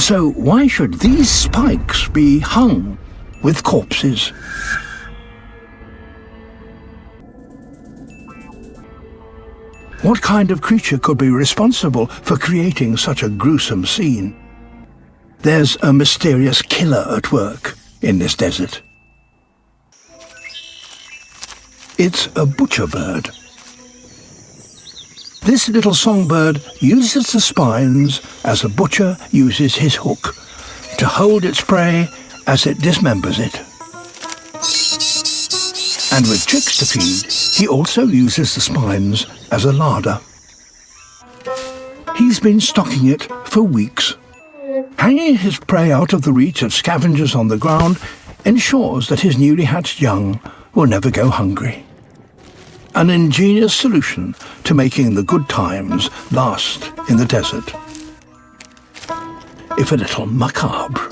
So why should these spikes be hung with corpses? What kind of creature could be responsible for creating such a gruesome scene? There's a mysterious killer at work in this desert. It's a butcher bird. This little songbird uses the spines as a butcher uses his hook to hold its prey as it dismembers it. And with chicks to feed, he also uses the spines as a larder. He's been stocking it for weeks. Hanging his prey out of the reach of scavengers on the ground ensures that his newly hatched young will never go hungry. An ingenious solution to making the good times last in the desert, if a little macabre.